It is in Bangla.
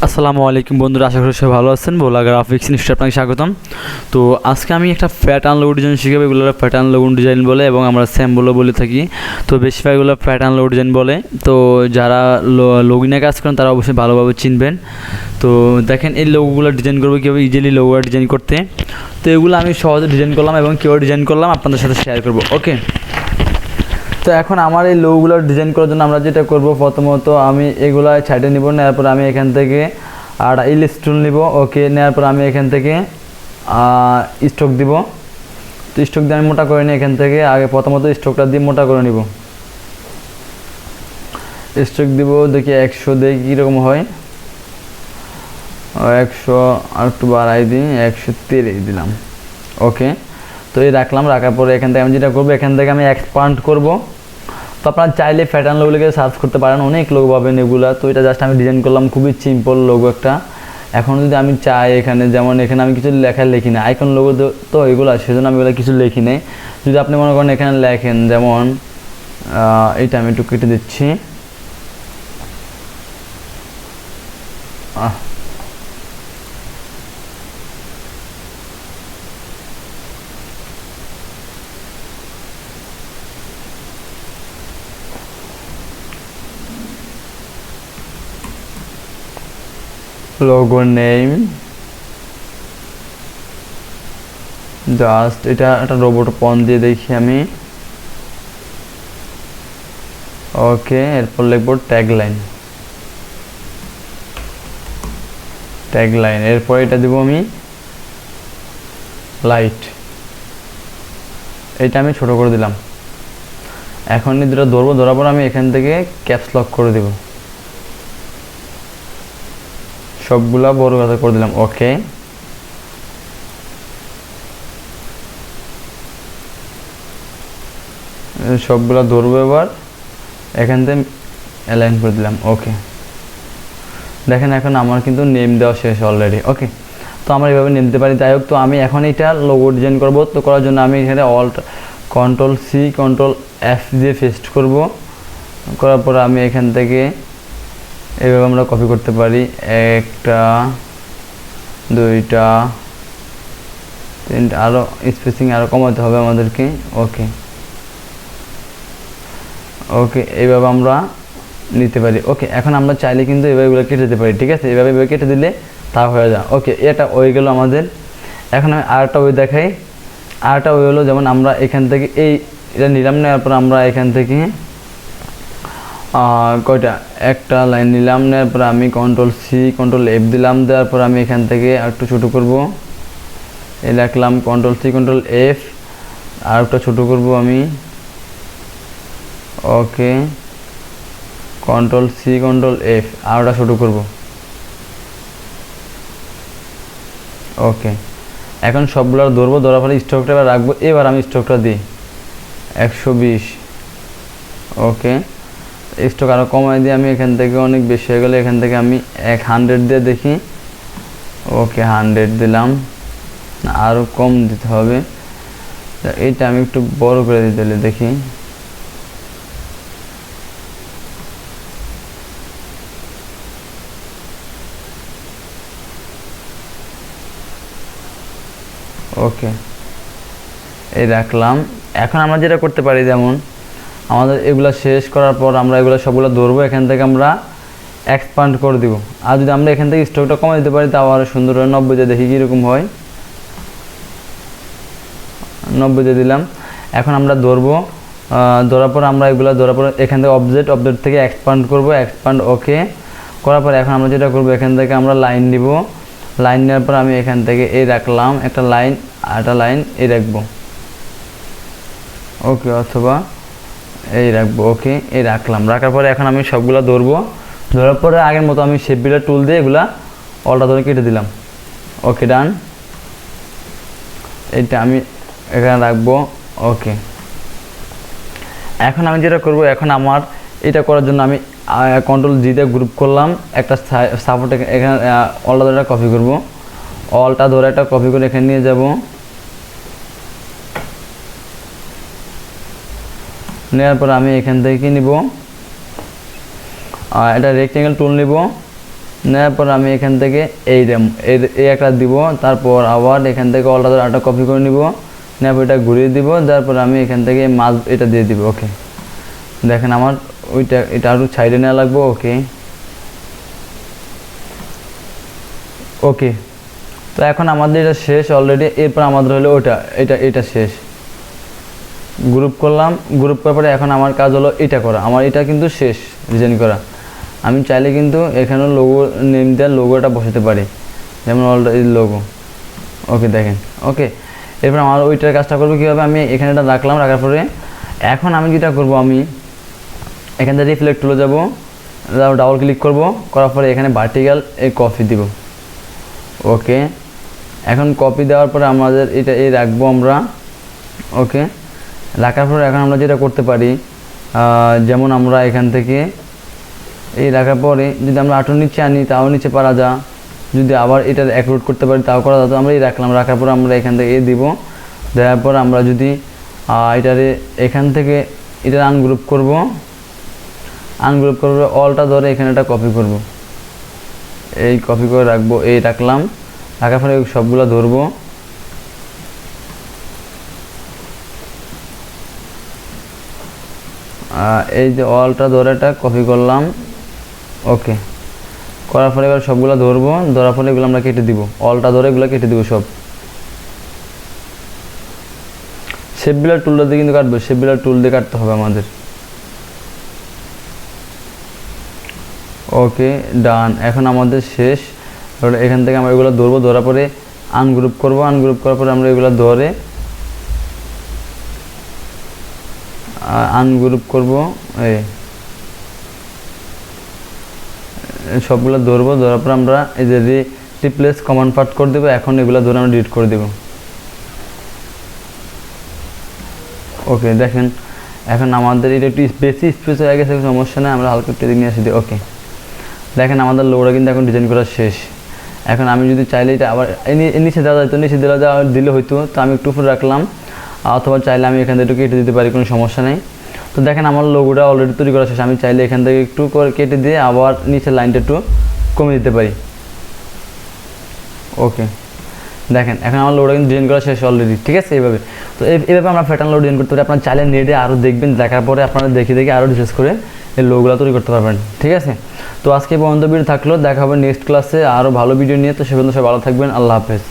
আসসালামু আলাইকুম বন্ধুরা, আশা করি সবাই ভালো আছেন। ভোলা গ্রাফিক্স ইনস্টিটিউটে আপনাকে স্বাগতম। তো আজকে আমি একটা প্যাটার্ন লোগো ডিজাইন শিখাবো। এগুলো প্যাটার্ন লোগো ডিজাইন বলে এবং আমরা স্যাম্বলও বলে থাকি। তো বেশিরভাগ এগুলো প্যাটার্ন লোগো ডিজাইন বলে। তো যারা লগইনে কাজ করেন তারা অবশ্যই ভালোভাবে চিনবেন। তো দেখেন এই লোগোগুলো ডিজাইন করবো কীভাবে, ইজিলি লোগো ডিজাইন করতে। তো এগুলো আমি সহজে ডিজাইন করলাম এবং কীভাবে ডিজাইন করলাম আপনাদের সাথে শেয়ার করবো। ওকে, তো এখন আমার এই লোগোগুলো ডিজাইন করার জন্য আমরা যেটা করব, প্রথমত আমি এগুলো সাইডে নিব, নেওয়ার পর আমি এখান থেকে আর ইলাস্ট্রেটর নিব। ওকে, নেওয়ার পর আমি এখান থেকে স্ট্রোক দিব। তো স্ট্রোক দিয়ে আমি মোটা করে নিই। এখান থেকে আগে প্রথমত স্ট্রোকটা দিয়ে মোটা করে নিব। স্ট্রোক দিব, দেখি 100 দেখি কীরকম হয়। 100 আর একটু বাড়াই দিই, 130 দিলাম। ওকে, তো এই রাখলাম। রাখার পরে এখান থেকে আমি যেটা করবো, এখান থেকে আমি এক্সপান্ড করব। তো আপনারা চাইলে প্যাটার্ন লোগোগুলোকে সার্চ করতে পারেন, অনেক লোগো পাবেন এগুলা। তো এটা জাস্ট আমি ডিজাইন করলাম, খুবই সিম্পল লোগো একটা। এখন যদি আমি চাই, এখানে যেমন এখানে আমি কিছু লেখা লিখি না, আইকন লোগো তো এগুলো, সেজন্য আমি এগুলো কিছু লিখি নেই। যদি আপনি মনে করেন এখানে লেখেন, যেমন এইটা আমি একটু কেটে দিচ্ছি। লোগো নেম, জাস্ট এটা একটা রোবট পন দিয়ে দেখি আমি। ওকে, এরপর লিখবো ট্যাগলাইন। এরপর এটা দিব আমি লাইট। এটা আমি ছোট করে দিলাম। এখন এই দুটো ধরবো, ধরার পর আমি এখান থেকে ক্যাপস লক করে দিব, সবগুলা বড় কথা করে দিলাম। ওকে, সবগুলা ধরবো, এবার এখান থেকে অ্যালাইন করে দিলাম। ওকে, দেখেন এখন আমার কিন্তু নেম দেওয়া শেষ অলরেডি। ওকে, তো আমরা এইভাবে নেম দিতে পারি। যাই হোক, তো আমি এখন এটা লোগো ডিজাইন করবো। তো করার জন্য আমি এখানে Ctrl+C Ctrl+F দিয়ে পেস্ট করব। করার পর আমি এখান থেকে এইভাবে আমরা কপি করতে পারি, 1টা 2টা 3টা, আরও স্পেসিং আরও কমাতে হবে আমাদেরকে। ওকে ওকে, এইভাবে আমরা নিতে পারি। ওকে, এখন আমরা চাইলে কিন্তু এভাবে কেটে দিতে পারি। ঠিক আছে, এইভাবে কেটে দিলে তা হয়ে যায়। ওকে, এটা হয়ে গেল আমাদের। এখন আমি আরেকটা ওয়ে দেখাই। আরেকটা ওয়ে হলো, যেমন আমরা এখান থেকে এটা নিলাম, নেওয়ার পর আমরা এখান থেকে কয়টা একটা লাইন নিলাম, নেওয়ার পর আমি Ctrl+C Ctrl+F দিলাম। দেওয়ার পর আমি এখান থেকে আরেকটু ছোটো করব, এই লিখলাম Ctrl+C Ctrl+F, আর একটা ছোটো করব আমি। ওকে, Ctrl+C Ctrl+F, আর ওটা ছোটো করব। ওকে, এখন সবগুলো ধরবো, ধরার পরে স্ট্রোকটা এবার রাখবো। এবার আমি স্ট্রোকটা দিই 120। ওকে, স্ট্রোক আরও কমাই দিয়ে আমি এখান থেকে, অনেক বেশি হয়ে গেলে এখান থেকে আমি 100 দিয়ে দেখি। ওকে, 100 দিলাম, আরও কম দিতে হবে। এইটা আমি একটু বড় করে দিতে দেখি। ওকে, এই রাখলাম। এখন আমরা যেটা করতে পারি, যেমন আমাদের এগুলা শেষ করার পর আমরা এগুলো সবগুলো ধরবো, এখান থেকে আমরা এক্সপান্ড করে দিব। আর যদি আমরা এখান থেকে স্ট্রোকটা কমে দিতে পারি, তাও আরও সুন্দর হয়। 90 দেখি কীরকম হয়। 90 দিলাম। এখন আমরা ধরবো, ধরার পর আমরা এগুলো ধরার পর এখান থেকে অবজেক্ট থেকে এক্সপান্ড করব। ওকে করার পর এখন আমরা যেটা করব, এখান থেকে আমরা লাইন নিব। লাইন নেওয়ার পর আমি এখান থেকে এই রাখলাম একটা লাইন, আর একটা লাইন এই রাখবো। ওকে, অথবা এই রাখবো। ওকে, এই রাখলাম। রাখার পরে এখন আমি সবগুলো ধরবো। ধরার পরে আগের মতো আমি শেপ বিল্ডার টুল দিয়ে এগুলা অলটা ধরে কেটে দিলাম। ওকে, ডান। এইটা আমি এখানে রাখবো। ওকে, এখন আমি যেটা করব, এখন আমার এটা করার জন্য আমি Ctrl+G দিয়ে গ্রুপ করলাম, একটা সাপোর্ট এখানে অলটা ধরে কপি করব। অলটা ধরে একটা কপি করে এখানে নিয়ে যাব। নেওয়ার পর আমি এখান থেকে কি নিব, এটা রেক্টেঙ্গেল টুল নিব। নেওয়ার পর আমি এখান থেকে এই একটা দিব, তারপর আবার এখান থেকে অলটা ধরে আটা কপি করে নিব, নেওয়ার পর এটা ঘুরিয়ে দিব, তারপর আমি এখান থেকে মাছ এটা দিয়ে দিব। ওকে, দেখেন আমার এটা আরও সাইডে নেওয়া লাগবে। ওকে ওকে, তো এখন আমাদের এটা শেষ অলরেডি। এরপর আমাদের হলো এটা শেষ। গ্রুপ করলাম, গ্রুপ করার পরে এখন আমার কাজ হলো এটা করা। আমার এটা কিন্তু শেষ ডিজাইন করা। আমি চাইলে কিন্তু এখানে লোগো নেম দেওয়ার লোগোটা বসাতে পারি, যেমন অলরেডি লোগো। ওকে দেখেন। ওকে, এরপর আমার ওইটার কাজটা করবো কীভাবে, আমি এখানে এটা রাখলাম, রাখার পরে এখন আমি যেটা করব, আমি এখান থেকে রিফ্লেক্ট তুলে যাবো, ডাবল ক্লিক করব, করার পরে এখানে ভার্টিক্যাল এই কপি দিব। ওকে, এখন কপি দেওয়ার পরে আমাদের এটা এই রাখবো আমরা। ওকে, রাখার পরে এখন আমরা যেটা করতে পারি, যেমন আমরা এখান থেকে এই রাখার পরে যদি আমরা আটো নিচে আনি তাও নিচে পারা যা, যদি আবার এটা অ্যাক্রোড করতে পারি তাও করা যেত। আমরা এই রাখলাম, রাখার পর আমরা এখান থেকে এই দিব, দেওয়ার পর আমরা যদি এটারে এখান থেকে এটা আনগ্রুপ করব, অলটা ধরে এখানে এটা কপি করব, এই কপি করে রাখবো, এই রাখলাম, রাখার পরে সবগুলো ধরবো। এই যে অলটা ধরে এটা কপি করলাম। ওকে, করার পরে এবার সবগুলো ধরবো, ধরার পরে এগুলো আমরা কেটে দিব, অলটা ধরে এগুলো কেটে দিব সব। শেপ বিলার টুলটা দিয়ে কিন্তু কাটবো, শেপ বিলার টুল দিয়ে কাটতে হবে আমাদের। ওকে ডান, এখন আমাদের শেষ। এখান থেকে আমরা এগুলো ধরবো, ধরার পরে আনগ্রুপ করব, আনগ্রুপ করার পরে আমরা এগুলো ধরে আনগ্রুপ করব, এই সবগুলো ধরবো, ধরার পর আমরা এই যে রিপ্লেস কমান্ড পার্ট করে দেবো। এখন এগুলো ধরে আমরা ডিলিট করে দেবো। ওকে দেখেন, এখন আমাদের এটা একটু বেশি স্পেস হয়ে গেছে, সমস্যা নেই, আমরা হালকা একটু নিয়ে আসি দিই। ওকে দেখেন আমাদের লোগোটা কিন্তু এখন ডিজাইন করা শেষ। এখন আমি যদি চাইলে এটা আবার নিচে দেওয়া যেত, নিচে দিলে হয়তো, তো আমি একটু উপরে রাখলাম, অথবা চাইলে আমি এখান থেকে একটু কেটে দিতে পারি, কোনো সমস্যা নেই। তো দেখেন আমার লোগোটা অলরেডি তৈরি করা শেষ। আমি চাইলে এখান থেকে একটু করে কেটে দিয়ে আবার নিচের লাইনটা একটু কমিয়ে দিতে পারি। ওকে দেখেন এখন আমার লোগোটা কিন্তু ডিজাইন করা শেষ অলরেডি, ঠিক আছে। এইভাবে তো এইভাবে আমরা প্যাটার্ন লোগো ডিজাইন করতে পারি। আপনার চাইলে নেটে আরও দেখবেন, দেখার পরে আপনারা দেখে আরও ডিজাইন করে এই লোগোগুলো তৈরি করতে পারবেন, ঠিক আছে। তো আজকে পর্যন্ত ভিডিও থাকলো, দেখা হবে নেক্সট ক্লাসে আরও ভালো ভিডিও নিয়ে। তো সে পর্যন্ত সবাই ভালো থাকবেন, আল্লাহ হাফেজ।